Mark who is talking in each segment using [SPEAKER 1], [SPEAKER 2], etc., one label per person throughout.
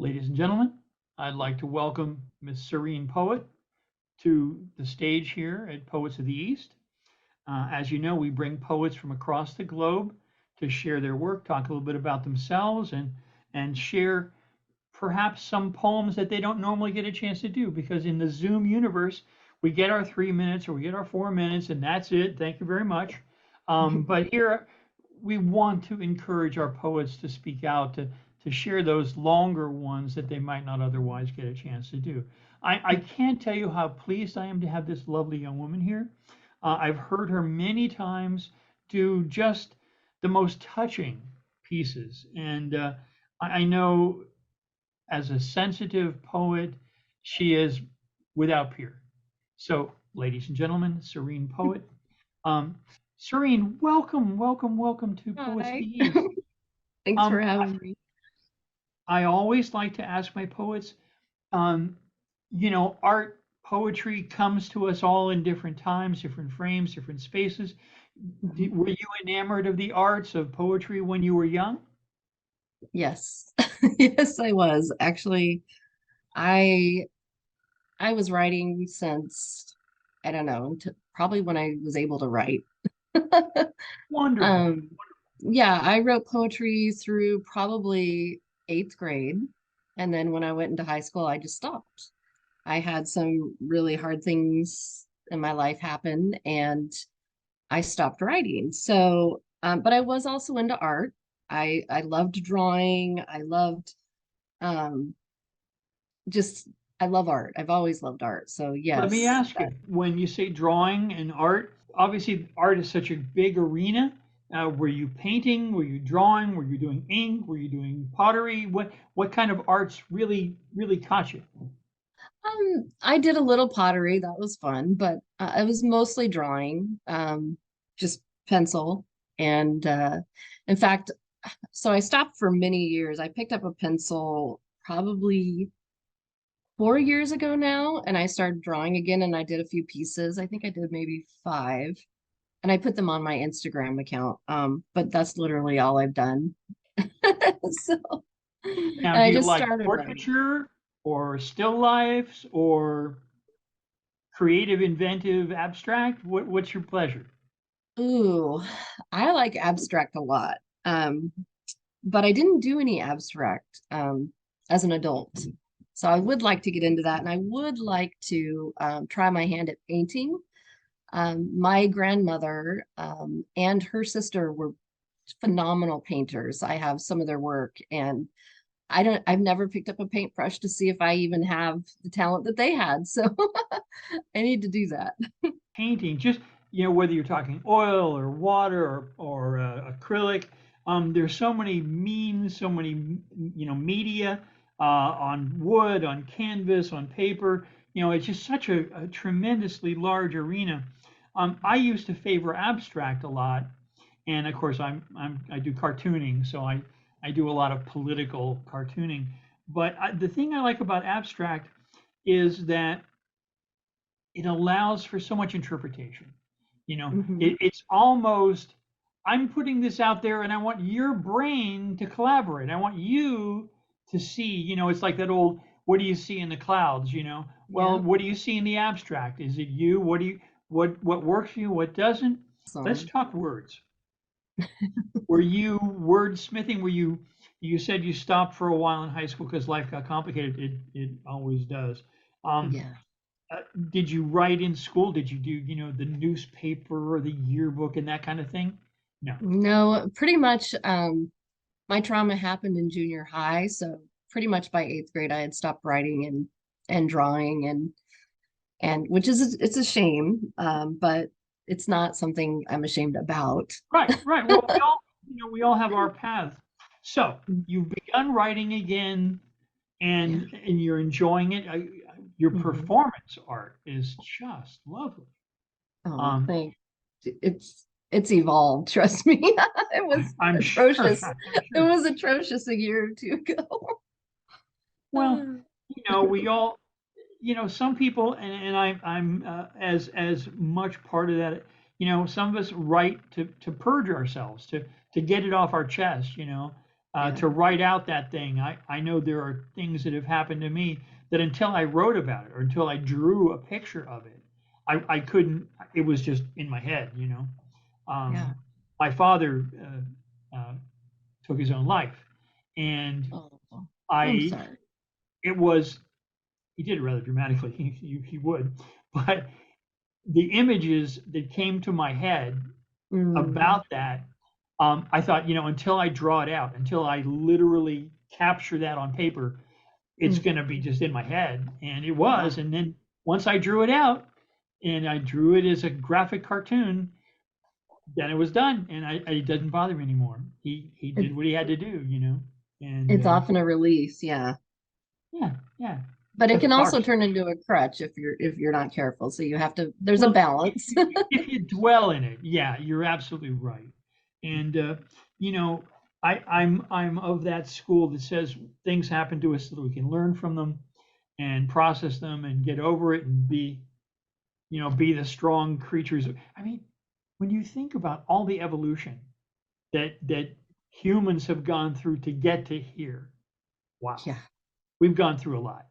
[SPEAKER 1] Ladies and gentlemen, I'd like to welcome Miss Serene Poet to the stage here at Poets of the East. As you know, we bring poets from across the globe to share their work, talk a little bit about themselves, and share perhaps some poems that they don't normally get a chance to do because in the Zoom universe, we get our 3 minutes or we get our 4 minutes and that's it. Thank you very much. But here we want to encourage our poets to speak out, to share those longer ones that they might not otherwise get a chance to do. I can't tell you how pleased I am to have this lovely young woman here. I've heard her many times do just the most touching pieces. And I know as a sensitive poet, she is without peer. So, ladies and gentlemen, Serene Poet. Um, Serene, welcome, welcome, welcome to Poets of the
[SPEAKER 2] Hi.
[SPEAKER 1] East.
[SPEAKER 2] Thanks for
[SPEAKER 1] Um,
[SPEAKER 2] having me.
[SPEAKER 1] I always like to ask my poets, um, art, poetry comes to us all in different times, different frames, different spaces.
[SPEAKER 2] Mhm.
[SPEAKER 1] Were you enamored of the arts of poetry when you were young?
[SPEAKER 2] Yes. Yes, I was. Actually, I I was writing since I don't know, probably when I was able to write.
[SPEAKER 1] Wonderful.
[SPEAKER 2] Um, yeah, I wrote poetry through probably eighth grade. And then when I went into high school, I just stopped. I had some really hard things in my life happen and I stopped writing. So, but I was also into art. I loved drawing. I loved um, just I love art. I've always loved art. So
[SPEAKER 1] Let me
[SPEAKER 2] yes,
[SPEAKER 1] ask you, when you say drawing and art, obviously art is such a big arena. Were you painting? Were you drawing? Were you doing ink? Were you doing pottery? What kind of arts really caught you?
[SPEAKER 2] I did a little pottery. That was fun, but I was mostly drawing, just pencil. And in fact, so I stopped for many years. I picked up a pencil probably 4 years ago now, and I started drawing again, and I did a few pieces. I think I did maybe five, and I put them on my Instagram account. But that's literally all I've done. So,
[SPEAKER 1] Now,
[SPEAKER 2] and
[SPEAKER 1] do
[SPEAKER 2] I
[SPEAKER 1] you
[SPEAKER 2] just
[SPEAKER 1] like
[SPEAKER 2] started writing.
[SPEAKER 1] portraiture or still lifes or creative, inventive, abstract? What's your pleasure?
[SPEAKER 2] Ooh, I like abstract a lot. But I didn't do any abstract as an adult. So I would like to get into that, and I would like to try my hand at painting. My grandmother and her sister were phenomenal painters. I have some of their work, and I've never picked up a paintbrush to see if I even have the talent that they had. So I need to do that.
[SPEAKER 1] Painting, just whether you're talking oil or water or acrylic, there's so many means, so many media on wood, on canvas, on paper. It's just such a tremendously large arena. I used to favor abstract a lot, and of course I do cartooning, so I do a lot of political cartooning. But the thing I like about abstract is that it allows for so much interpretation.
[SPEAKER 2] Mhm.
[SPEAKER 1] It's almost, I'm putting this out there and I want your brain to collaborate. I want you to see, it's like that old, what do you see in the clouds, Well,
[SPEAKER 2] Yeah.
[SPEAKER 1] what do you see in the abstract? Is it you? What works for you? What doesn't? Let's
[SPEAKER 2] Awesome.
[SPEAKER 1] talk words. Were you wordsmithing? You said you stopped for a while in high school because life got complicated. It always does. Um,
[SPEAKER 2] Yeah.
[SPEAKER 1] uh, did you write in school? Did you do, the newspaper or the yearbook and that kind of thing? No.
[SPEAKER 2] No, pretty much my trauma happened in junior high, so pretty much by eighth grade I had stopped writing and drawing and which is it's a shame, but it's not something I'm ashamed about.
[SPEAKER 1] Right, right. Well, we all have our paths. So you've begun writing again,
[SPEAKER 2] Yeah.
[SPEAKER 1] and you're enjoying it. Your
[SPEAKER 2] Mhm.
[SPEAKER 1] performance art is just lovely.
[SPEAKER 2] Oh,
[SPEAKER 1] Um,
[SPEAKER 2] thank it's evolved, trust me. It was
[SPEAKER 1] I'm sure.
[SPEAKER 2] atrocious.
[SPEAKER 1] I'm
[SPEAKER 2] It
[SPEAKER 1] sure.
[SPEAKER 2] was atrocious a year or two ago.
[SPEAKER 1] Well, we all, some people, and I'm as much part of that. Some of us write to purge ourselves, to get it off our chest.
[SPEAKER 2] Yeah.
[SPEAKER 1] to write out that thing. I know there are things that have happened to me that until I wrote about it or until I drew a picture of it, I couldn't, it was just in my head, you know.
[SPEAKER 2] Yeah.
[SPEAKER 1] My father took his own life, and
[SPEAKER 2] Oh, I'm
[SPEAKER 1] I,
[SPEAKER 2] sorry.
[SPEAKER 1] it was, he did it rather dramatically, he would, but the images that came to my head
[SPEAKER 2] Mm,
[SPEAKER 1] about that, I thought, you know, until I draw it out, until I literally capture that on paper, it's
[SPEAKER 2] mm,
[SPEAKER 1] going to be just in my head. And it
[SPEAKER 2] yeah.
[SPEAKER 1] was. And then once I drew it out and I drew it as a graphic cartoon, then it was done. And it doesn't bother me anymore. He
[SPEAKER 2] It,
[SPEAKER 1] did what he had to do, you know? And
[SPEAKER 2] it's often a release, yeah.
[SPEAKER 1] yeah, yeah,
[SPEAKER 2] But it can also
[SPEAKER 1] catharsis.
[SPEAKER 2] turn into a crutch if you're not careful. So you have to, there's a
[SPEAKER 1] Well,
[SPEAKER 2] balance.
[SPEAKER 1] if you dwell in it, yeah, you're absolutely right. And you know, I'm of that school that says things happen to us so that we can learn from them and process them and get over it and be, you know, be the strong creatures. I mean, when you think about all the evolution that humans have gone through to get to here, wow,
[SPEAKER 2] Yeah.
[SPEAKER 1] we've gone through a lot.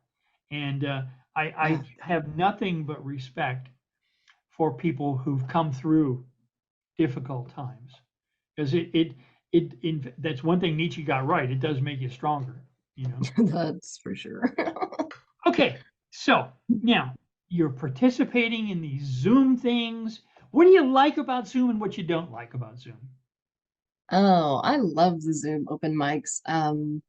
[SPEAKER 1] And
[SPEAKER 2] Yeah.
[SPEAKER 1] I have nothing but respect for people who've come through difficult times because that's one thing Nietzsche got right. It does make you stronger, you know.
[SPEAKER 2] That's for sure.
[SPEAKER 1] Okay, so now you're participating in these Zoom things. What do you like about Zoom and what you don't like about Zoom?
[SPEAKER 2] Oh, I love the Zoom open mics. I'm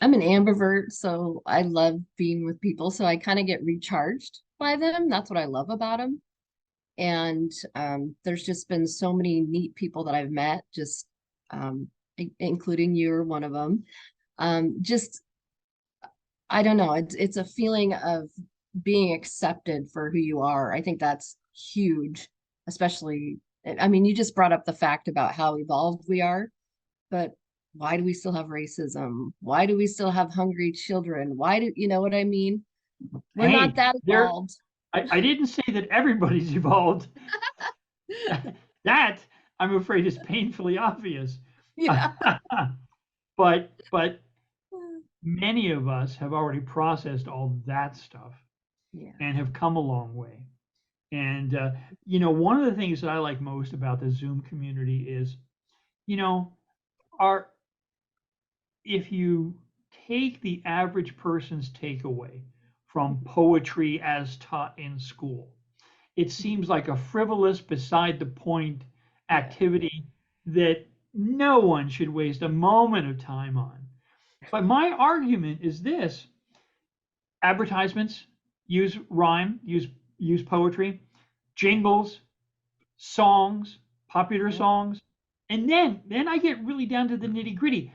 [SPEAKER 2] an ambivert, so I love being with people. So I kind of get recharged by them. That's what I love about them. And there's just been so many neat people that I've met, just including you are one of them. Just I don't know, it's a feeling of being accepted for who you are. I think that's huge, especially I mean, you just brought up the fact about how evolved we are, but why do we still have racism? Why do we still have hungry children? Why do you know what I mean? We're not
[SPEAKER 1] Hey,
[SPEAKER 2] that
[SPEAKER 1] there.
[SPEAKER 2] evolved.
[SPEAKER 1] I didn't say that everybody's evolved. That I'm afraid is painfully obvious.
[SPEAKER 2] Yeah.
[SPEAKER 1] But many of us have already processed all that stuff
[SPEAKER 2] Yeah.
[SPEAKER 1] and have come a long way. And you know, one of the things that I like most about the Zoom community is, you know, our if you take the average person's takeaway from poetry as taught in school, it seems like a frivolous, beside the point
[SPEAKER 2] Yeah.
[SPEAKER 1] activity that no one should waste a moment of time on. But my argument is this: advertisements use rhyme, use poetry, jingles, songs, popular
[SPEAKER 2] Yeah.
[SPEAKER 1] songs, and then I get really down to the nitty gritty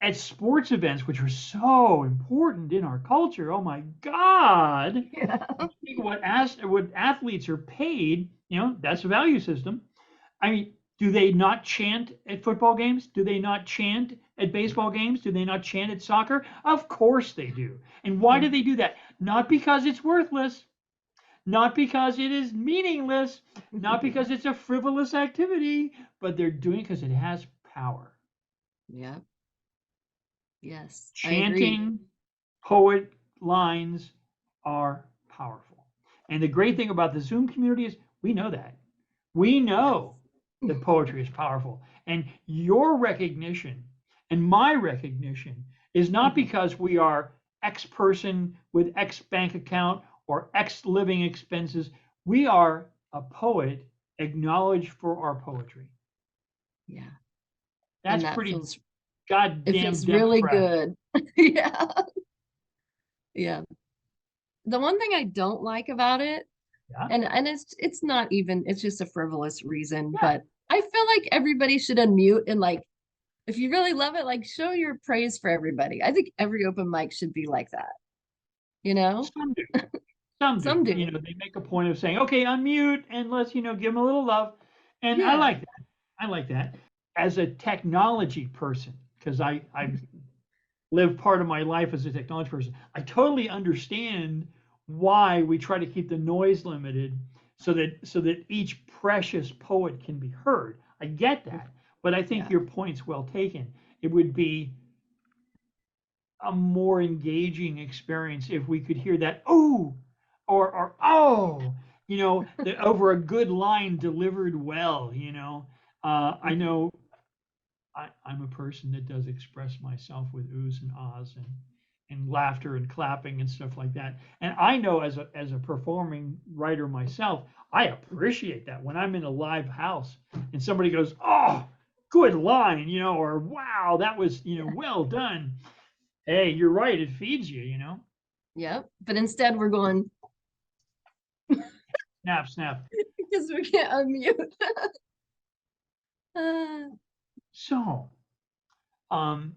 [SPEAKER 1] at sports events, which are so important in our culture. Oh my God!
[SPEAKER 2] Yeah.
[SPEAKER 1] You think what athletes are paid? You know, that's a value system. I mean, do they not chant at football games? Do they not chant at baseball games? Do they not chant at soccer? Of course they do. And why do they do that? Not because it's worthless, not because it is meaningless, not because it's a frivolous activity, but they're doing it because it has power.
[SPEAKER 2] Yeah. Yes, I agree.
[SPEAKER 1] Chanting poet lines are powerful. And the great thing about the Zoom community is we know that. We know
[SPEAKER 2] Yes.
[SPEAKER 1] that poetry is powerful. And your recognition and my recognition is not because we are X person with X bank account or X living expenses. We are a poet acknowledged for our poetry.
[SPEAKER 2] Yeah.
[SPEAKER 1] That's
[SPEAKER 2] And that
[SPEAKER 1] pretty
[SPEAKER 2] feels it
[SPEAKER 1] goddamn
[SPEAKER 2] feels really
[SPEAKER 1] democratic.
[SPEAKER 2] good. Yeah. Yeah. The one thing I don't like about it,
[SPEAKER 1] Yeah.
[SPEAKER 2] and it's not even it's just a frivolous reason,
[SPEAKER 1] Yeah.
[SPEAKER 2] but I feel like everybody should unmute and like if you really love it, like show your praise for everybody. I think every open mic should be like that, you know?
[SPEAKER 1] Some do. Some
[SPEAKER 2] Some
[SPEAKER 1] do. You
[SPEAKER 2] do.
[SPEAKER 1] know, they make a point of saying, okay, unmute and let's, you know, give them a little love. And I
[SPEAKER 2] Yeah.
[SPEAKER 1] like that. I like that. As a technology person, because I've lived part of my life as a technology person, I totally understand why we try to keep the noise limited so that each precious poet can be heard. I get that. But I think
[SPEAKER 2] Yeah.
[SPEAKER 1] your point's well taken. It would be a more engaging experience if we could hear that "oh" or "oh," over a good line delivered well. I
[SPEAKER 2] Mhm.
[SPEAKER 1] know I'm a person that does express myself with oohs and ahs and laughter and clapping and stuff like that. And I know as a performing writer myself, I appreciate that when I'm in a live house and somebody goes, "Oh, good line," or "Wow, that was, well done." Hey, you're right, it feeds you.
[SPEAKER 2] Yep. But instead we're going
[SPEAKER 1] Snap, snap.
[SPEAKER 2] because we can't unmute. Uh,
[SPEAKER 1] So, um,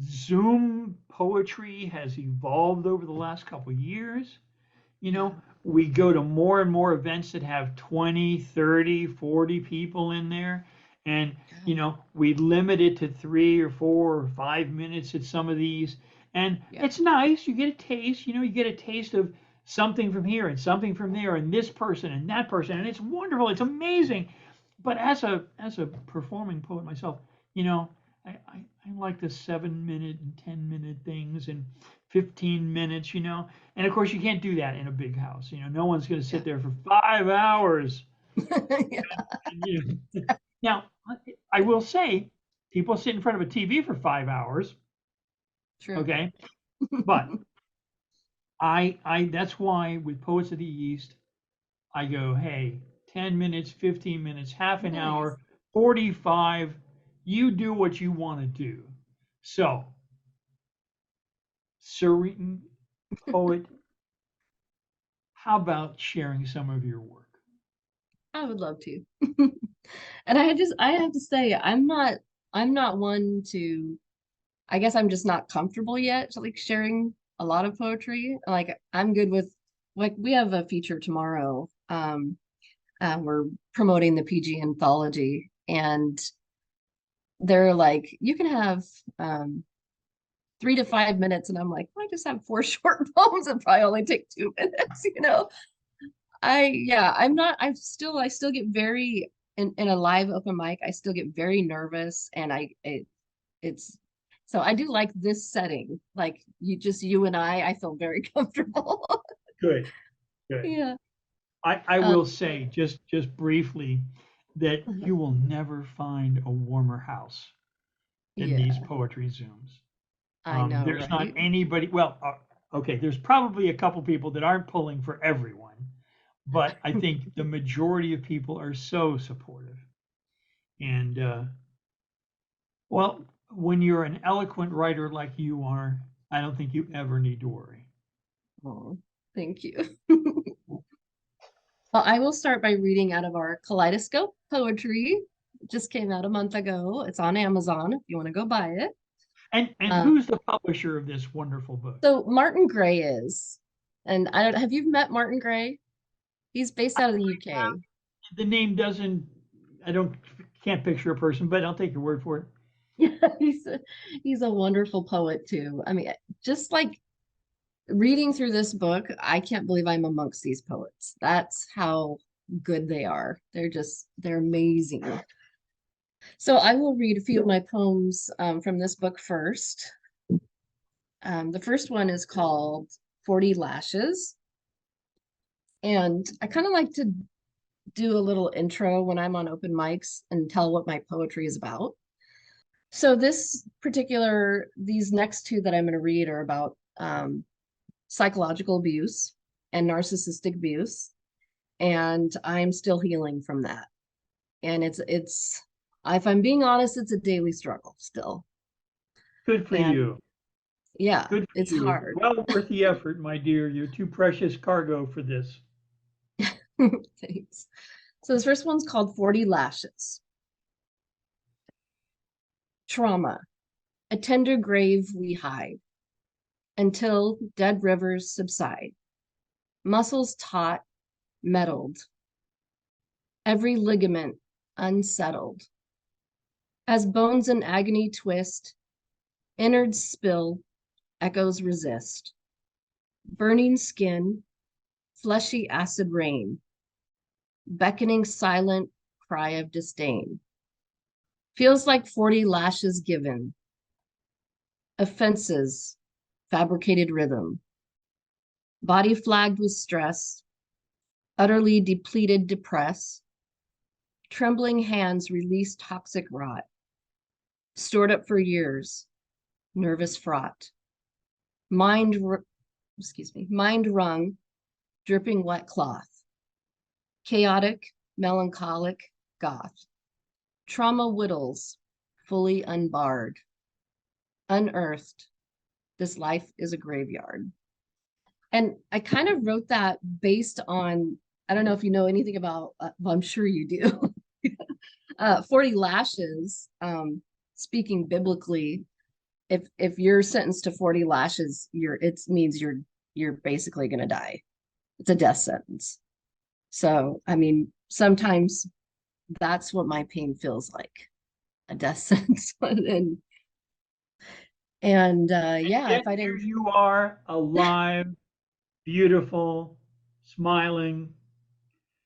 [SPEAKER 1] Zoom poetry has evolved over the last couple of years.
[SPEAKER 2] yeah.
[SPEAKER 1] We go to more and more events that have 20, 30, 40 people in there. And,
[SPEAKER 2] Yeah.
[SPEAKER 1] we limit it to 3 or 4 or 5 minutes at some of these. And
[SPEAKER 2] Yeah.
[SPEAKER 1] it's nice. You get a taste, you get a taste of something from here and something from there and this person and that person. And it's wonderful. It's amazing. But as a performing poet myself, you know, I like the 7 minute and 10 minute things and 15 minutes, and of course, you can't do that in a big house. No one's going to
[SPEAKER 2] Yeah.
[SPEAKER 1] sit there for 5 hours.
[SPEAKER 2] Yeah.
[SPEAKER 1] And, now, I will say, people sit in front of a TV for 5 hours.
[SPEAKER 2] True.
[SPEAKER 1] Okay, but I that's why with Poets of the East, I go, hey, 10 minutes, 15 minutes, half an
[SPEAKER 2] Nice.
[SPEAKER 1] hour, 45. You do what you want to do. So, Serene Poet, how about sharing some of your work?
[SPEAKER 2] I would love to. And I have to say, I'm not one to, I guess I'm just not comfortable yet, like sharing a lot of poetry. Like I'm good with, like we have a feature tomorrow. We're promoting the PG anthology, and they're like, you can have 3 to 5 minutes, and I'm like, well, I just have four short poems and probably only take 2 minutes. I'm not, I still get very, in a live open mic, I still get very nervous, and it's, so I do like this setting, like you and I feel very comfortable.
[SPEAKER 1] Good, good.
[SPEAKER 2] Yeah.
[SPEAKER 1] I
[SPEAKER 2] Um,
[SPEAKER 1] will say just briefly that you will never find a warmer house than these
[SPEAKER 2] yeah,
[SPEAKER 1] poetry Zooms.
[SPEAKER 2] I know,
[SPEAKER 1] There's not
[SPEAKER 2] right?
[SPEAKER 1] anybody. Well, okay, there's probably a couple people that aren't pulling for everyone, but I think the majority of people are so supportive. And well, when you're an eloquent writer like you are, I don't think you ever need to worry.
[SPEAKER 2] Oh, thank you. Well, I will start by reading out of our Kaleidoscope poetry. It just came out a month ago. It's on Amazon if you want to go buy it.
[SPEAKER 1] And
[SPEAKER 2] Um,
[SPEAKER 1] who's the publisher of this wonderful book?
[SPEAKER 2] so Martin Gray is, and I don't, have you met Martin Gray? He's based out of the UK.
[SPEAKER 1] The name doesn't. I don't can't picture a person, but I'll take your word for it.
[SPEAKER 2] Yeah, he's a wonderful poet too. I mean, just like reading through this book, I can't believe I'm amongst these poets. That's how good they are. They're amazing. So I will read a few of my poems from this book first. The first one is called 40 Lashes. And I kind of like to do a little intro when I'm on open mics and tell what my poetry is about. So these next two that I'm going to read are about psychological abuse and narcissistic abuse, and I'm still healing from that. And if I'm being honest, it's a daily struggle still.
[SPEAKER 1] Good for
[SPEAKER 2] And
[SPEAKER 1] you.
[SPEAKER 2] yeah,
[SPEAKER 1] Good for
[SPEAKER 2] it's
[SPEAKER 1] you.
[SPEAKER 2] hard.
[SPEAKER 1] Well worth the effort, my dear. You're too precious cargo for this.
[SPEAKER 2] Thanks. So this first one's called 40 Lashes. Trauma, a tender grave we hide until dead rivers subside. Muscles taut, metalled, every ligament unsettled. As bones in agony twist, innards spill, echoes resist. Burning skin, fleshy acid rain, beckoning silent cry of disdain. Feels like 40 lashes given, offenses, fabricated rhythm, body flagged with stress, utterly depleted, depressed, trembling hands release toxic rot, stored up for years, nervous fraught, mind, mind wrung, dripping wet cloth, chaotic, melancholic, goth, trauma whittles, fully unbarred, unearthed, this life is a graveyard. And I kind of wrote that based on, I don't know if you know anything about, well, I'm sure you do. 40 lashes, speaking biblically, if you're sentenced to 40 lashes, it means you're basically going to die. It's a death sentence. So, I mean, sometimes that's what my pain feels like, a death sentence. Yeah,
[SPEAKER 1] Yet
[SPEAKER 2] if I
[SPEAKER 1] here
[SPEAKER 2] didn't,
[SPEAKER 1] you are, alive, beautiful, smiling.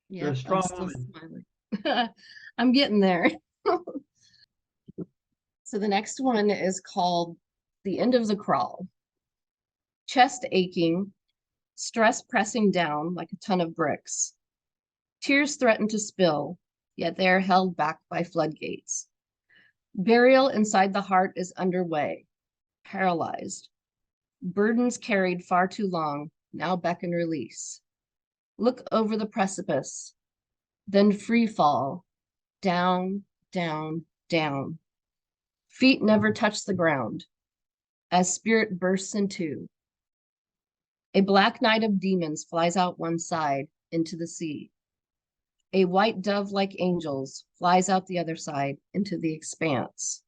[SPEAKER 1] You're a
[SPEAKER 2] yep, I'm
[SPEAKER 1] strong
[SPEAKER 2] still
[SPEAKER 1] woman.
[SPEAKER 2] smiling. I'm getting there. So the next one is called The End of the Crawl. Chest aching, stress pressing down like a ton of bricks. Tears threaten to spill, yet they are held back by floodgates. Burial inside the heart is underway, paralyzed. Burdens carried far too long, now beckon release. Look over the precipice, then free fall, down, down, down. Feet never touch the ground, as spirit bursts in two. A black night of demons flies out one side into the sea. A white dove like angels flies out the other side into the expanse.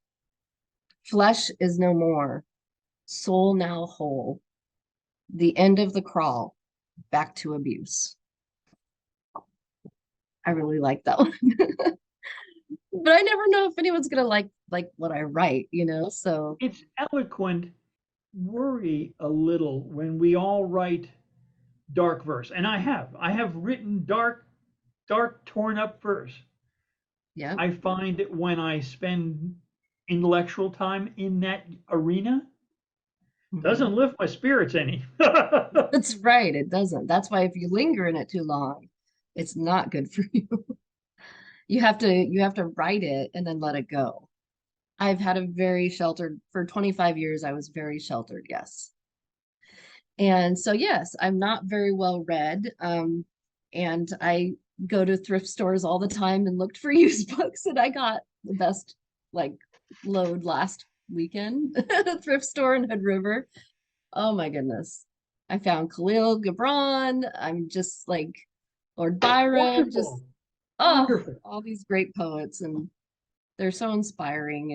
[SPEAKER 2] Flesh is no more, soul now whole. The end of the crawl, back to abuse. I really like that one. But I never know if anyone's gonna like what I write, you know? So
[SPEAKER 1] It's eloquent. Worry a little when we all write dark verse, and I have written dark, torn up verse.
[SPEAKER 2] yeah.
[SPEAKER 1] I find that when I spend intellectual time in that arena,
[SPEAKER 2] Mhm.
[SPEAKER 1] doesn't lift my spirits any.
[SPEAKER 2] That's right. It doesn't. That's why if you linger in it too long, it's not good for you. You have to write it and then let it go. I've had a very sheltered for 25 years. I was very sheltered, yes. And so yes, I'm not very well read. And I go to thrift stores all the time and looked for used books, and I got the best like load last weekend at a thrift store in Hood River. Oh my goodness. I found Khalil Gibran. I'm just like Lord Byron, just
[SPEAKER 1] Wonderful,
[SPEAKER 2] oh,
[SPEAKER 1] wonderful.
[SPEAKER 2] all these great poets, and they're so inspiring.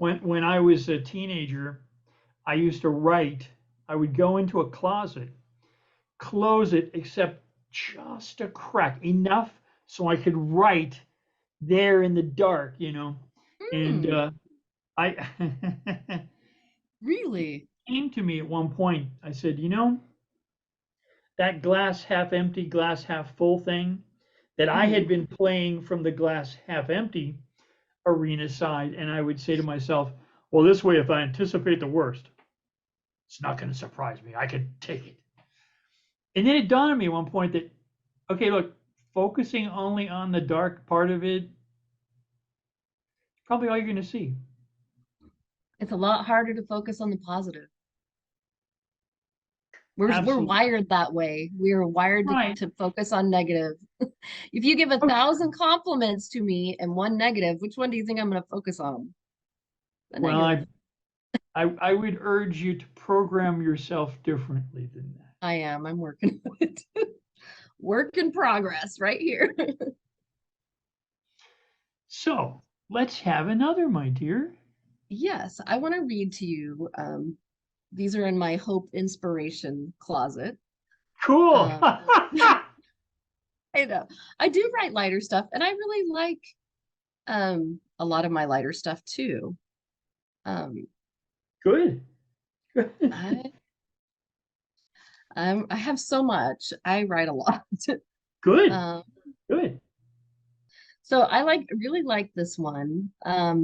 [SPEAKER 2] And
[SPEAKER 1] When I was a teenager, I used to write. I would go into a closet, close it, except just a crack, enough so I could write there in the dark. And
[SPEAKER 2] hmm,
[SPEAKER 1] I
[SPEAKER 2] really?
[SPEAKER 1] came to me at one point. I said, that glass half empty, glass half full thing that I
[SPEAKER 2] Hmm.
[SPEAKER 1] had been playing from the glass half empty arena side, and I would say to myself, well, this way, if I anticipate the worst, it's not going to surprise me. I can take it. And then it dawned on me at one point that, okay, look, focusing only on the dark part of it, probably all you're going to see.
[SPEAKER 2] It's a lot harder to focus on the positive. We're
[SPEAKER 1] Absolutely.
[SPEAKER 2] wired that way. We're wired
[SPEAKER 1] Right.
[SPEAKER 2] to focus on negative. If you give a
[SPEAKER 1] Oh,
[SPEAKER 2] thousand compliments to me and one negative, which one do you think I'm going to focus on? The
[SPEAKER 1] well,
[SPEAKER 2] negative.
[SPEAKER 1] I would urge you to program yourself differently than that.
[SPEAKER 2] I am. I'm working on it. Work in progress right here.
[SPEAKER 1] So let's have another, my dear.
[SPEAKER 2] Yes, I want to read to you. These are in my hope inspiration closet.
[SPEAKER 1] Cool.
[SPEAKER 2] Um, I know I do write lighter stuff, and I really like a lot of my lighter stuff too. Um,
[SPEAKER 1] Good.
[SPEAKER 2] I I have so much. I write a lot.
[SPEAKER 1] Good.
[SPEAKER 2] Um,
[SPEAKER 1] Good.
[SPEAKER 2] So really like this one. I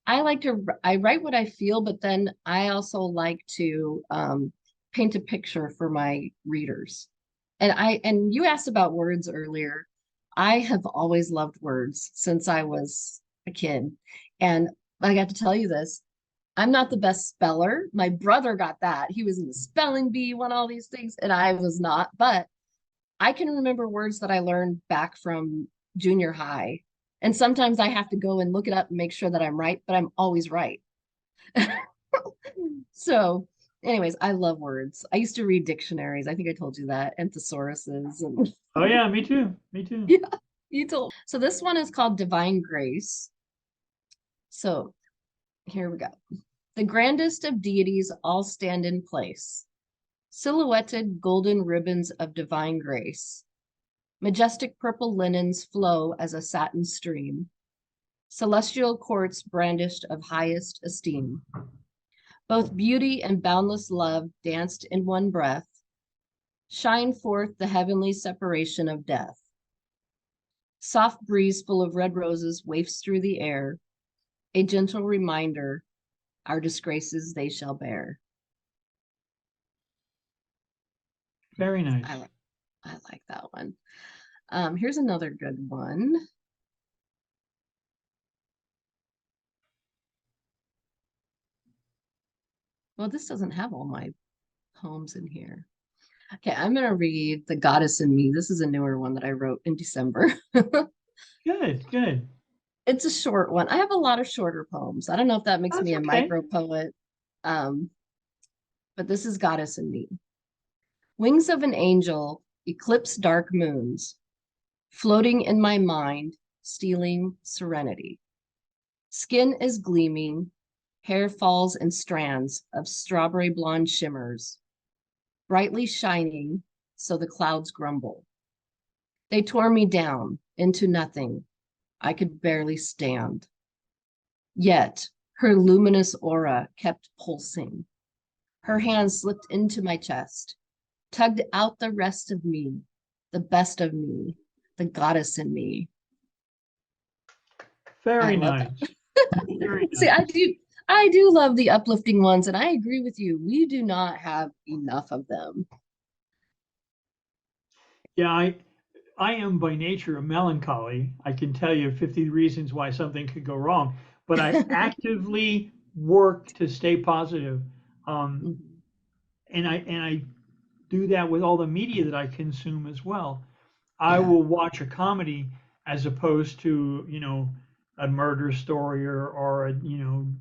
[SPEAKER 2] write what I feel, but then I also like to paint a picture for my readers. And you asked about words earlier. I have always loved words since I was a kid. And I got to tell you this. I'm not the best speller. My brother got that. He was in the spelling bee, won all these things, and I was not. But I can remember words that I learned back from junior high. And sometimes I have to go and look it up and make sure that I'm right, but I'm always right. So, anyways, I love words. I used to read dictionaries. I think I told you that, and thesauruses and
[SPEAKER 1] Oh yeah, me too. Me too.
[SPEAKER 2] yeah, you told. So this one is called Divine Grace. So here we go. The grandest of deities all stand in place, silhouetted golden ribbons of divine grace. Majestic purple linens flow as a satin stream, celestial courts brandished of highest esteem. Both beauty and boundless love danced in one breath, shine forth the heavenly separation of death. Soft breeze full of red roses wafts through the air, a gentle reminder, our disgraces they shall bear.
[SPEAKER 1] Very nice.
[SPEAKER 2] I like that one. Here's another good one. Well, this doesn't have all my poems in here. Okay, I'm going to read The Goddess in Me. This is a newer one that I wrote in December.
[SPEAKER 1] Good, good.
[SPEAKER 2] It's a short one. I have a lot of shorter poems. I don't know if that makes
[SPEAKER 1] That's
[SPEAKER 2] me a
[SPEAKER 1] okay.
[SPEAKER 2] micro poet, um, but this is Goddess in Me. Wings of an angel eclipse dark moons, floating in my mind, stealing serenity. Skin is gleaming, hair falls in strands of strawberry blonde shimmers, brightly shining so the clouds grumble. They tore me down into nothing. I could barely stand. Yet her luminous aura kept pulsing. Her hand slipped into my chest, tugged out the rest of me, the best of me, the goddess in me. I
[SPEAKER 1] Very
[SPEAKER 2] love
[SPEAKER 1] nice.
[SPEAKER 2] that.
[SPEAKER 1] Very
[SPEAKER 2] See,
[SPEAKER 1] nice.
[SPEAKER 2] I do love the uplifting ones, and I agree with you. We do not have enough of them.
[SPEAKER 1] Yeah, I am by nature a melancholy. I can tell you 50 reasons why something could go wrong, but I actively work to stay positive. Um,
[SPEAKER 2] Mhm.
[SPEAKER 1] and I do that with all the media that I consume as well. I
[SPEAKER 2] Yeah,
[SPEAKER 1] will watch a comedy as opposed to, a murder story or a,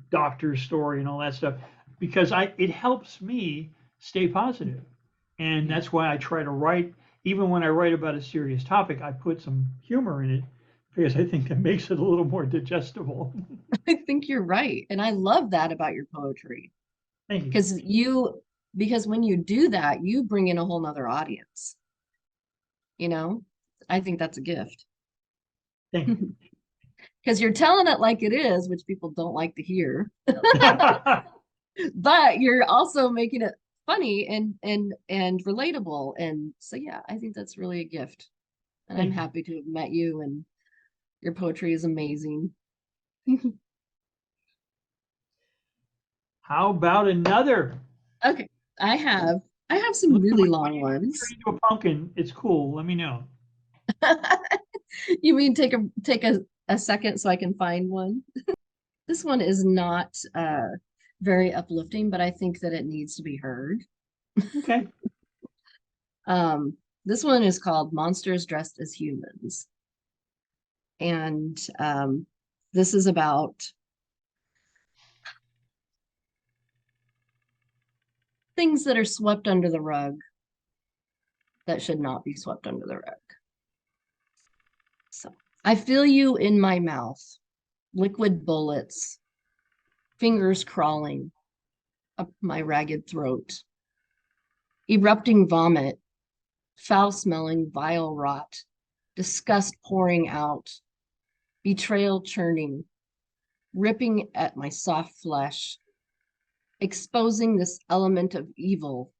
[SPEAKER 1] doctor's story and all that stuff because it helps me stay positive. And
[SPEAKER 2] yeah.
[SPEAKER 1] that's why I try to write, even when I write about a serious topic, I put some humor in it because I think that makes it a little more digestible.
[SPEAKER 2] I think you're right. And I love that about your poetry.
[SPEAKER 1] Thank you.
[SPEAKER 2] Because because when you do that, you bring in a whole nother audience, you know? I think that's a gift.
[SPEAKER 1] Thank
[SPEAKER 2] Because you're telling it like it is, which people don't like to hear,
[SPEAKER 1] you.
[SPEAKER 2] but you're also making it funny and relatable. And so yeah, I think that's really a gift. And I'm
[SPEAKER 1] Thank you.
[SPEAKER 2] happy to have met you, and your poetry is amazing.
[SPEAKER 1] How about another?
[SPEAKER 2] Okay, I have I have some
[SPEAKER 1] Listen,
[SPEAKER 2] really
[SPEAKER 1] when
[SPEAKER 2] long
[SPEAKER 1] you want to
[SPEAKER 2] ones.
[SPEAKER 1] turn into a pumpkin, it's cool. Let me know.
[SPEAKER 2] You mean take a second so I can find one? This one is not very uplifting, but I think that it needs to be heard.
[SPEAKER 1] Okay.
[SPEAKER 2] This one is called Monsters Dressed as Humans. And this is about things that are swept under the rug that should not be swept under the rug. So I feel you in my mouth, liquid bullets, fingers crawling up my ragged throat, erupting vomit, foul smelling, vile rot, disgust pouring out, betrayal churning, ripping at my soft flesh, exposing this element of evil.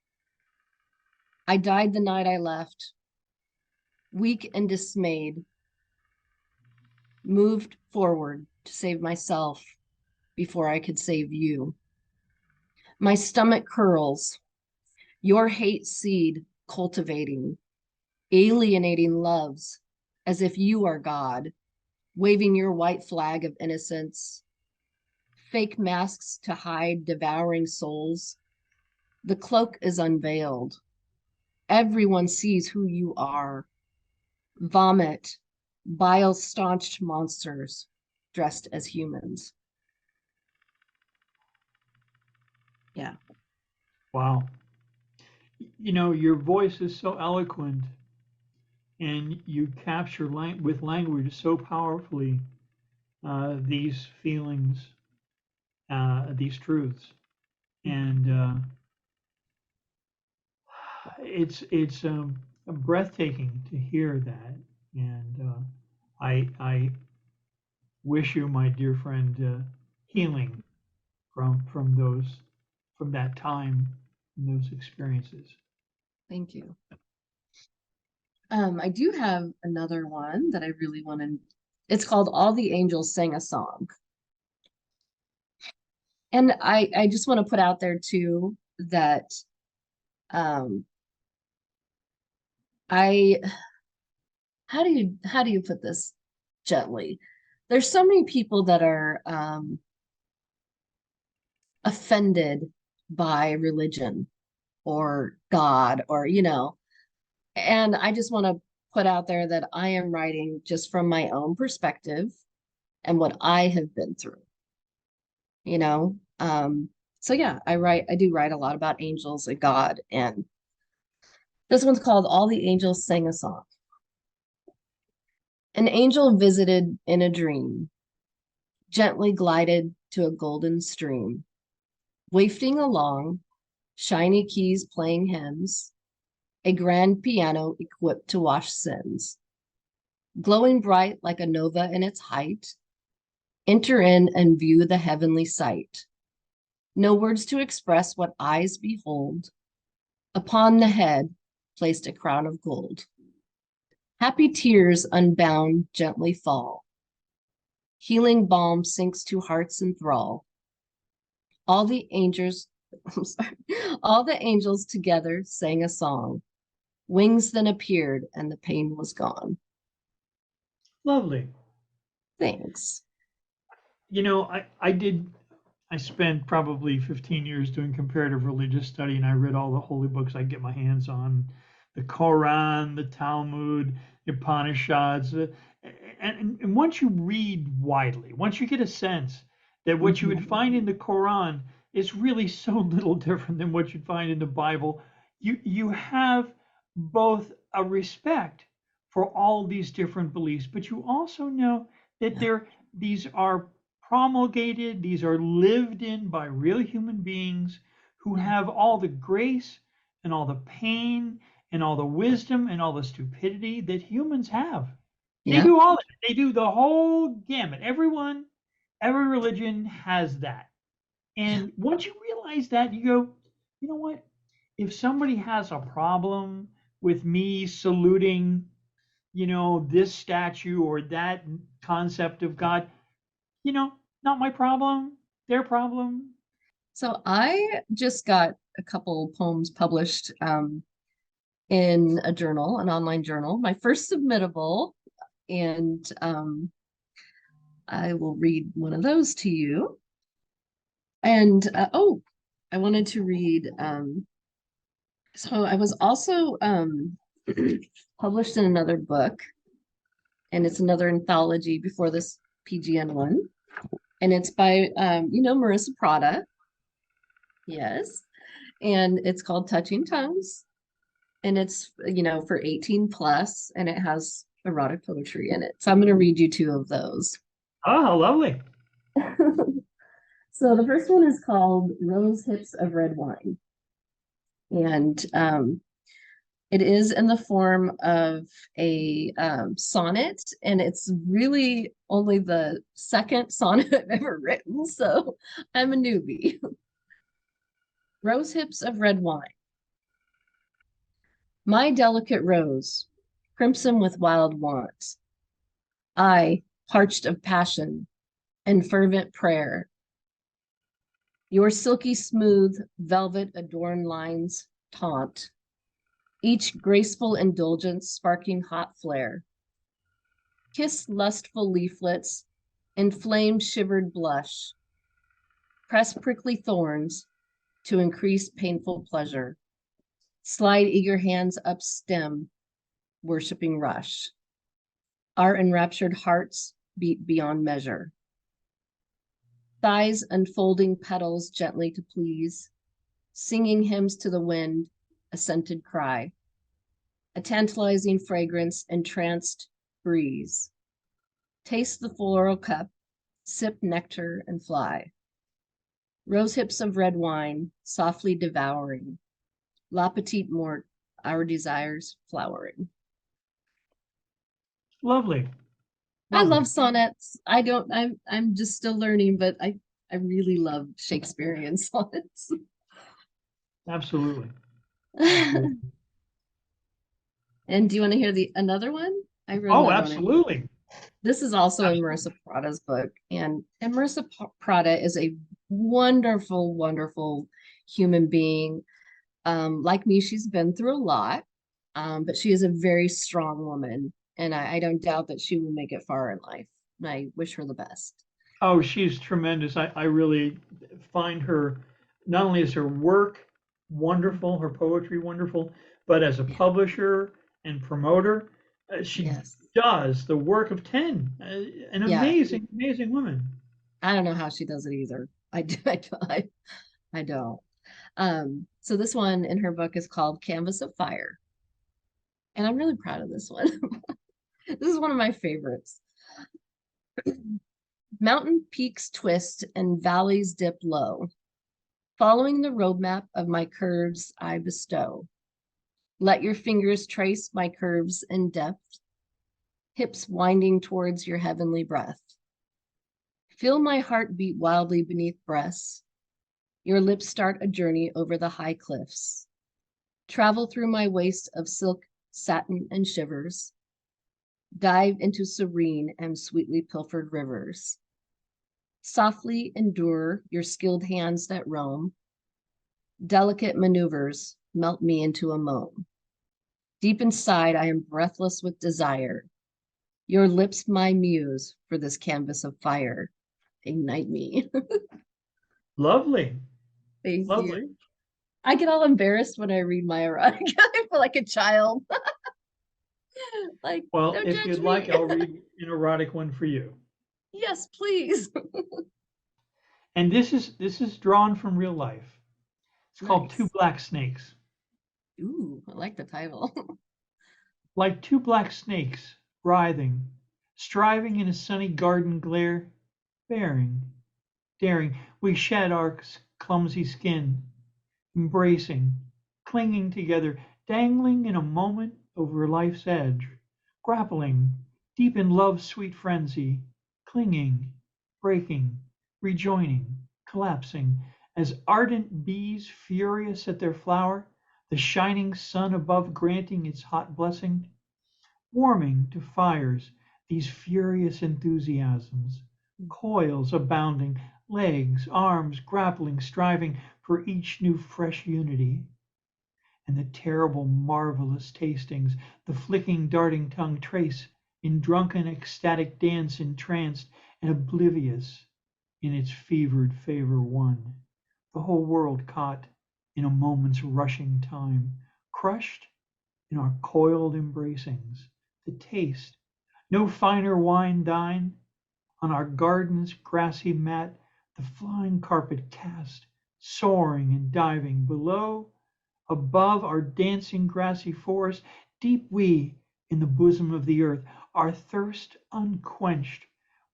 [SPEAKER 2] I died the night I left, weak and dismayed, moved forward to save myself before I could save you. My stomach curls, your hate seed cultivating, alienating loves as if you are God, waving your white flag of innocence, fake masks to hide devouring souls. The cloak is unveiled. Everyone sees who you are. Vomit, bile staunched monsters dressed as humans. Yeah.
[SPEAKER 1] Wow. You know, your voice is so eloquent and you capture with language so powerfully these feelings, these truths. And it's breathtaking to hear that. And I wish you, my dear friend, healing from that time and those experiences.
[SPEAKER 2] Thank you. I do have another one that I really want to. It's called All the Angels Sang a Song. And I just want to put out there too that um I how do you put this gently? There's so many people that are offended by religion or God or and I just want to put out there that I am writing just from my own perspective and what I have been through, you know. So yeah, I do write a lot about angels and God, and this one's called All the Angels Sang a Song. An angel visited in a dream, gently glided to a golden stream, wafting along, shiny keys playing hymns, a grand piano equipped to wash sins. Glowing bright like a nova in its height, enter in and view the heavenly sight. No words to express what eyes behold. Upon the head placed a crown of gold. Happy tears unbound gently fall. Healing balm sinks to hearts in thrall. All the angels, I'm sorry, all the angels together sang a song. Wings then appeared and the pain was gone.
[SPEAKER 1] Lovely.
[SPEAKER 2] Thanks.
[SPEAKER 1] You know, I spent probably 15 years doing comparative religious study, and I read all the holy books I could get my hands on, the Quran, the Talmud, the Upanishads. And once you read widely, once you get a sense that what you would find in the Quran is really so little different than what you'd find in the Bible, you have both a respect for all these different beliefs, but you also know that these are promulgated, these are lived in by real human beings who have all the grace and all the pain and all the wisdom and all the stupidity that humans have. They
[SPEAKER 2] Yep.
[SPEAKER 1] do all of it. They do the whole gamut. Everyone, every religion has that. And once you realize that, you go, you know what? If somebody has a problem with me saluting, this statue or that concept of God, not my problem, their problem.
[SPEAKER 2] So I just got a couple poems published in a journal, an online journal, my first submittable, and I will read one of those to you. And oh, I wanted to read. So I was also published in another book, and it's another anthology before this PGN one, and it's by Marissa Prada. Yes, and it's called Touching Tongues, and it's for 18 plus, and it has erotic poetry in it. So I'm going to read you two of those.
[SPEAKER 1] Oh, how lovely.
[SPEAKER 2] So the first one is called Rose Hips of Red Wine. And it is in the form of a sonnet, and it's really only the second sonnet I've ever written. So I'm a newbie. Rose Hips of Red Wine. My delicate rose, crimson with wild want. I, parched of passion and fervent prayer. Your silky smooth velvet adorned lines taunt, each graceful indulgence sparking hot flare. Kiss lustful leaflets, inflame shivered blush, press prickly thorns to increase painful pleasure. Slide eager hands up stem, worshiping rush. Our enraptured hearts beat beyond measure. Thighs unfolding petals gently to please, singing hymns to the wind, a scented cry. A tantalizing fragrance, entranced breeze. Taste the floral cup, sip nectar and fly. Rose hips of red wine, softly devouring. La petite mort, our desires flowering.
[SPEAKER 1] Lovely.
[SPEAKER 2] I
[SPEAKER 1] Lovely.
[SPEAKER 2] love sonnets. I'm just still learning, but I really love Shakespearean sonnets.
[SPEAKER 1] Absolutely. Absolutely.
[SPEAKER 2] And do you want to hear another one? I wrote
[SPEAKER 1] Oh,
[SPEAKER 2] another one.
[SPEAKER 1] absolutely.
[SPEAKER 2] This is also in
[SPEAKER 1] Absolutely.
[SPEAKER 2] Marissa Prada's book, and Marissa Prada is a wonderful, wonderful human being. Like me, she's been through a lot, but she is a very strong woman, and I don't doubt that she will make it far in life. And I wish her the best.
[SPEAKER 1] Oh, she's tremendous. I really find her, not only is her work wonderful, her poetry wonderful, but as a
[SPEAKER 2] Yeah.
[SPEAKER 1] publisher and promoter, she
[SPEAKER 2] Yes.
[SPEAKER 1] does the work of 10. An
[SPEAKER 2] Yeah.
[SPEAKER 1] amazing, amazing woman.
[SPEAKER 2] I don't know how she does it either. I do. I don't. So this one in her book is called Canvas of Fire, and I'm really proud of this one. This is one of my favorites. Mountain peaks twist and valleys dip low. Following the roadmap of my curves, I bestow. Let your fingers trace my curves in depth, hips winding towards your heavenly breath. Feel my heart beat wildly beneath breasts. Your lips start a journey over the high cliffs. Travel through my waist of silk, satin, and shivers. Dive into serene and sweetly pilfered rivers. Softly endure your skilled hands that roam. Delicate maneuvers melt me into a moan. Deep inside, I am breathless with desire. Your lips, my muse, for this canvas of fire. Ignite me.
[SPEAKER 1] Lovely.
[SPEAKER 2] Thank
[SPEAKER 1] Lovely.
[SPEAKER 2] you. I get all embarrassed when I read my erotic. I feel like a child. Like,
[SPEAKER 1] Well,
[SPEAKER 2] don't
[SPEAKER 1] if
[SPEAKER 2] judge
[SPEAKER 1] you'd like,
[SPEAKER 2] me.
[SPEAKER 1] I'll read an erotic one for you.
[SPEAKER 2] Yes, please.
[SPEAKER 1] And this is drawn from real life. It's called Two
[SPEAKER 2] Nice.
[SPEAKER 1] Black Snakes.
[SPEAKER 2] Ooh, I like the title.
[SPEAKER 1] Like two black snakes, writhing, striving in a sunny garden glare, bearing, daring, we shed our clumsy skin, embracing, clinging together, dangling in a moment over life's edge, grappling, deep in love's sweet frenzy, clinging, breaking, rejoining, collapsing, as ardent bees furious at their flower, the shining sun above granting its hot blessing, warming to fires these furious enthusiasms, coils abounding, legs, arms grappling, striving for each new fresh unity, and the terrible, marvelous tastings, the flicking, darting tongue trace in drunken, ecstatic dance, entranced and oblivious in its fevered favor won. The whole world caught in a moment's rushing time, crushed in our coiled embracings. The taste, no finer wine dine, on our garden's grassy mat, the flying carpet cast, soaring and diving below, above our dancing grassy forest, deep we in the bosom of the earth, our thirst unquenched,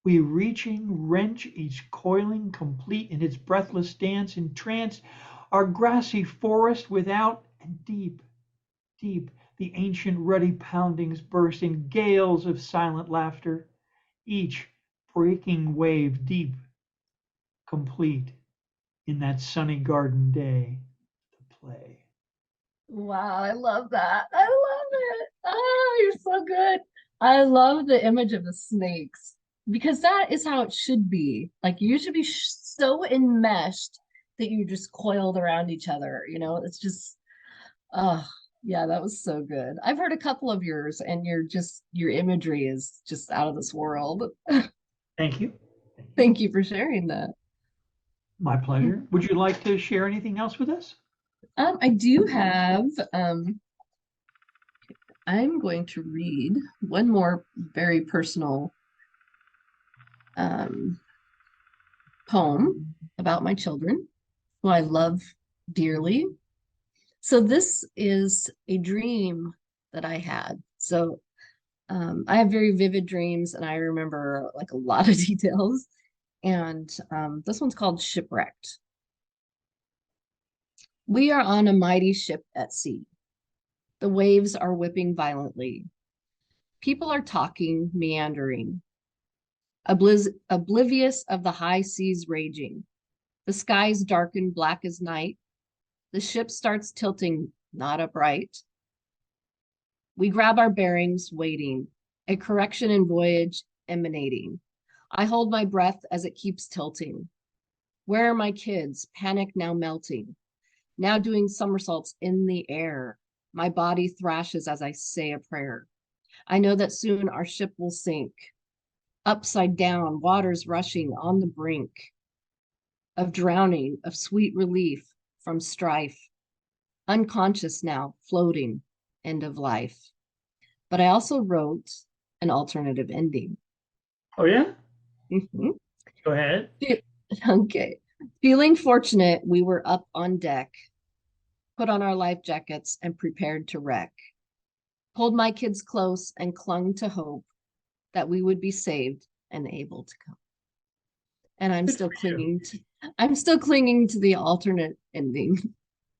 [SPEAKER 1] we reaching, wrench each coiling, complete in its breathless dance, entranced, our grassy forest without and deep, deep, the ancient ruddy poundings burst in gales of silent laughter, each breaking wave deep, complete in that sunny garden day, the play.
[SPEAKER 2] Wow, I love that. I love it. Oh, you're so good. I love the image of the snakes. because that is how it should be. Like you should be so enmeshed that you're just coiled around each other. It's just, oh, yeah, that was so good. I've heard a couple of yours, and your imagery is just out of this world.
[SPEAKER 1] Thank you. Thank you.
[SPEAKER 2] Thank you for sharing that.
[SPEAKER 1] My pleasure. Would you like to share anything else with us?
[SPEAKER 2] I do have, I'm going to read one more very personal um, poem about my children, who I love dearly. So this is a dream that I had. So I have very vivid dreams, and I remember like a lot of details. And this one's called Shipwrecked. We are on a mighty ship at sea. The waves are whipping violently. People are talking, meandering, oblivious of the high seas raging. The skies darken black as night. The ship starts tilting, not upright. We grab our bearings, waiting, a correction in voyage emanating. I hold my breath as it keeps tilting. Where are my kids? Panic now melting, now doing somersaults in the air. My body thrashes as I say a prayer. I know that soon our ship will sink. Upside down, waters rushing on the brink of drowning, of sweet relief from strife. Unconscious now, floating, end of life. But I also wrote an alternative ending.
[SPEAKER 1] Oh, yeah?
[SPEAKER 2] Mhm.
[SPEAKER 1] Go ahead.
[SPEAKER 2] Okay. Feeling fortunate, we were up on deck, put on our life jackets, and prepared to wreck. Pulled my kids close and clung to hope that we would be saved and able to come. And
[SPEAKER 1] Good for you.
[SPEAKER 2] I'm still clinging to the alternate ending.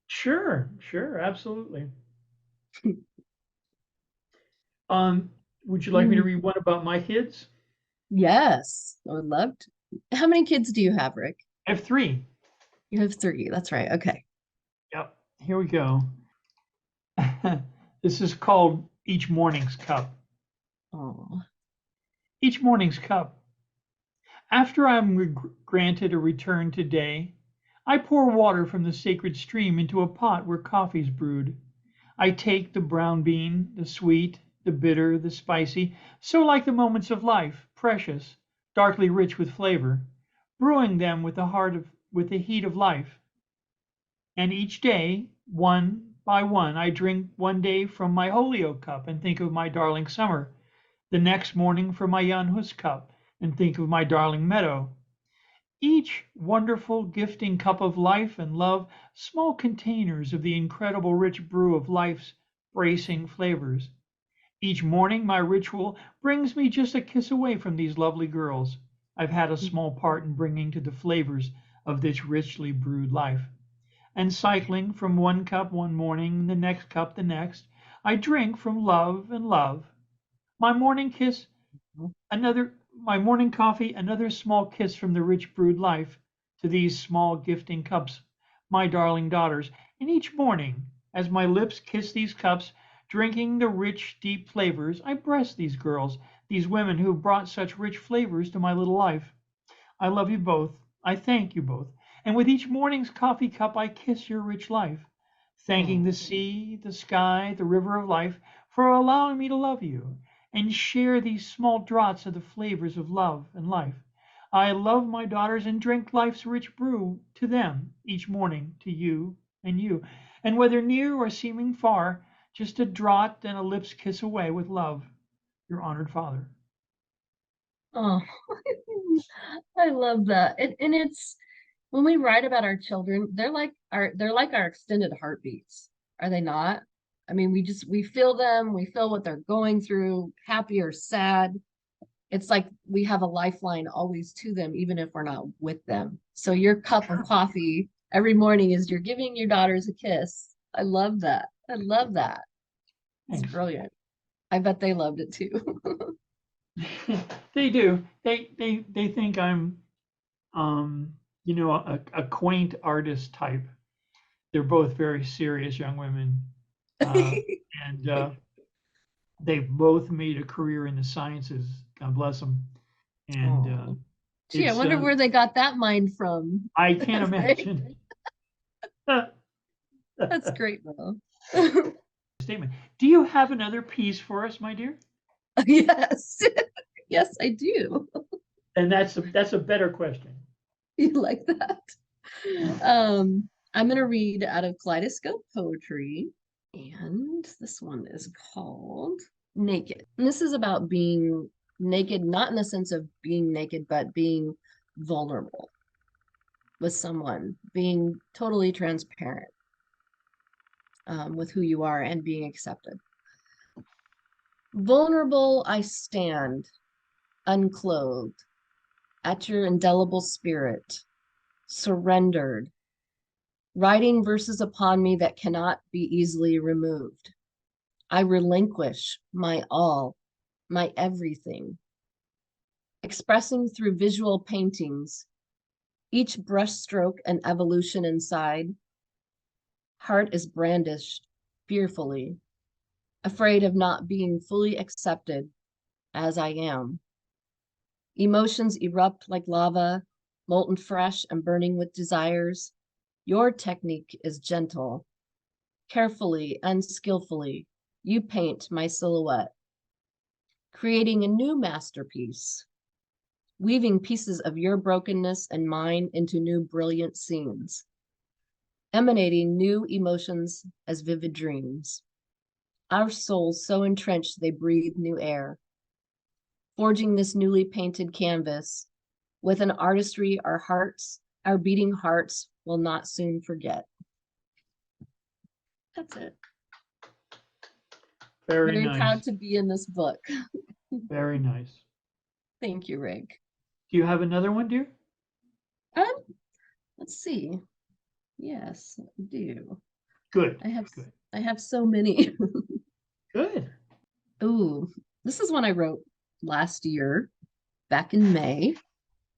[SPEAKER 1] Sure, sure, absolutely. Um, would you like me to read one about my kids?
[SPEAKER 2] Yes, I would love to. How many kids do you have, Rick?
[SPEAKER 1] I have three.
[SPEAKER 2] You have three. That's right. Okay.
[SPEAKER 1] Yep. Here we go. This is called Each Morning's Cup.
[SPEAKER 2] Oh.
[SPEAKER 1] Each morning's cup. After I'm granted a return today, I pour water from the sacred stream into a pot where coffee's brewed. I take the brown bean, the sweet, the bitter, the spicy, so like the moments of life, precious, darkly rich with flavor, brewing them with the heat of life. And each day, one by one, I drink one day from my Holyoke cup and think of my darling summer, the next morning from my Jan Hus cup and think of my darling meadow. Each wonderful gifting cup of life and love, small containers of the incredible rich brew of life's bracing flavors. Each morning my ritual brings me just a kiss away from these lovely girls. I've had a small part in bringing to the flavors of this richly brewed life. And cycling from one cup one morning, the next cup the next, I drink from love and love. My morning kiss, my morning coffee, another small kiss from the rich brewed life to these small gifting cups, my darling daughters. And each morning, as my lips kiss these cups, drinking the rich, deep flavors, I bless these girls, these women who brought such rich flavors to my little life. I love you both. I thank you both. And with each morning's coffee cup, I kiss your rich life, thanking the
[SPEAKER 2] Oh.
[SPEAKER 1] sea, the sky, the river of life for allowing me to love you and share these small draughts of the flavors of love and life. I love my daughters and drink life's rich brew to them each morning, to you and you. And whether near or seeming far, just a draught and a lips kiss away with love, your honored father.
[SPEAKER 2] Oh. I love that. And it's when we write about our children, they're like our extended heartbeats, are they not? I mean, we feel them, we feel what they're going through, happy or sad. It's like we have a lifeline always to them, even if we're not with them. So your cup of coffee every morning is you're giving your daughters a kiss. I love that. I love that. It's
[SPEAKER 1] Thanks.
[SPEAKER 2] brilliant. I bet they loved it too.
[SPEAKER 1] They do. They think I'm a quaint artist type. They're both very serious young women, uh, and they've both made a career in the sciences. God bless them. And
[SPEAKER 2] Oh, gee, I
[SPEAKER 1] it's
[SPEAKER 2] wonder where they got that mind from.
[SPEAKER 1] I can't
[SPEAKER 2] Right?
[SPEAKER 1] imagine.
[SPEAKER 2] That's great, though.
[SPEAKER 1] Statement. Do you have another piece for us, my dear?
[SPEAKER 2] Yes. Yes, I do.
[SPEAKER 1] And that's a better question.
[SPEAKER 2] You like that? I'm going to read out of Kaleidoscope Poetry, and this one is called Naked. And this is about being naked, not in the sense of being naked, but being vulnerable with someone, being totally transparent with who you are and being accepted. Vulnerable, I stand, unclothed, at your indelible spirit, surrendered, writing verses upon me that cannot be easily removed. I relinquish my all, my everything, expressing through visual paintings, each brushstroke an evolution inside. Heart is brandished fearfully, afraid of not being fully accepted as I am. Emotions erupt like lava, molten fresh and burning with desires. Your technique is gentle. Carefully, unskillfully, you paint my silhouette, creating a new masterpiece, weaving pieces of your brokenness and mine into new brilliant scenes, emanating new emotions as vivid dreams. Our souls so entrenched they breathe new air, forging this newly painted canvas with an artistry our beating hearts will not soon forget. That's it.
[SPEAKER 1] Very
[SPEAKER 2] Very
[SPEAKER 1] nice.
[SPEAKER 2] proud to be in this book.
[SPEAKER 1] Very nice.
[SPEAKER 2] Thank you, Rick.
[SPEAKER 1] Do you have another one, dear?
[SPEAKER 2] Um, let's see. Yes, I do.
[SPEAKER 1] Good.
[SPEAKER 2] Good. I have so many.
[SPEAKER 1] Good.
[SPEAKER 2] Ooh, this is one I wrote last year, back in May,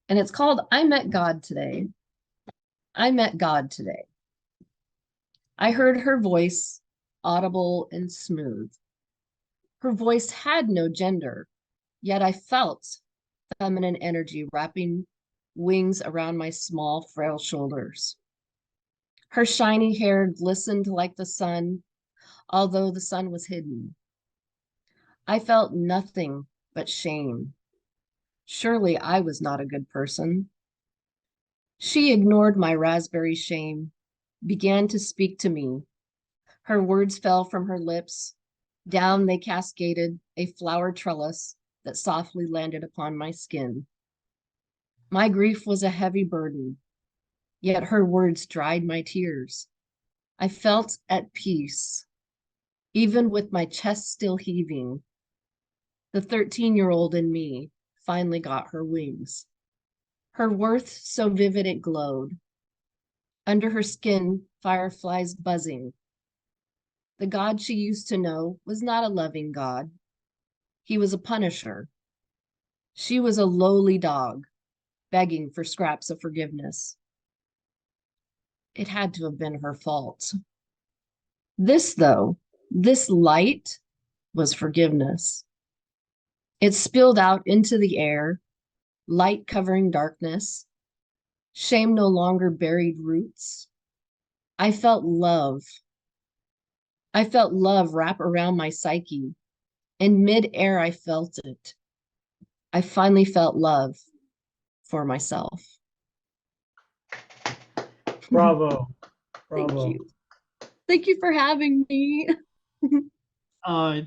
[SPEAKER 2] and it's called I Met God Today. I met God today. I heard her voice, audible and smooth. Her voice had no gender, yet I felt feminine energy wrapping wings around my small, frail shoulders. Her shiny hair glistened like the sun, although the sun was hidden. I felt nothing but shame. Surely I was not a good person. She ignored my raspberry shame, began to speak to me. Her words fell from her lips. Down they cascaded, a flower trellis that softly landed upon my skin. My grief was a heavy burden, yet her words dried my tears. I felt at peace, even with my chest still heaving. The 13-year-old in me finally got her wings. Her worth so vivid it glowed. Under her skin, fireflies buzzing. The God she used to know was not a loving God. He was a punisher. She was a lowly dog, begging for scraps of forgiveness. It had to have been her fault. This, though, this light was forgiveness. It spilled out into the air, light covering darkness. Shame no longer buried roots. I felt love. I felt love wrap around my psyche. In midair, I felt it. I finally felt love for myself.
[SPEAKER 1] Bravo.
[SPEAKER 2] Thank
[SPEAKER 1] Bravo.
[SPEAKER 2] you. Thank you for having me.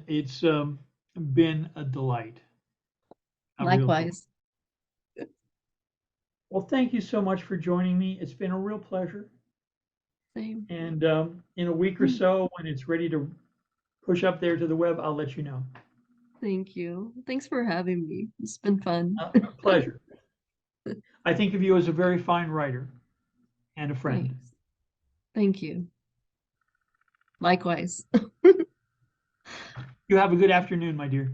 [SPEAKER 1] It's been a delight.
[SPEAKER 2] Likewise.
[SPEAKER 1] Well, thank you so much for joining me. It's been a real pleasure.
[SPEAKER 2] Same.
[SPEAKER 1] And in a week or so, when it's ready to push up there to the web, I'll let you know.
[SPEAKER 2] Thank you. Thanks for having me. It's been fun.
[SPEAKER 1] Pleasure. I think of you as a very fine writer and a friend.
[SPEAKER 2] Thanks. Thank you. Likewise.
[SPEAKER 1] You have a good afternoon, my dear.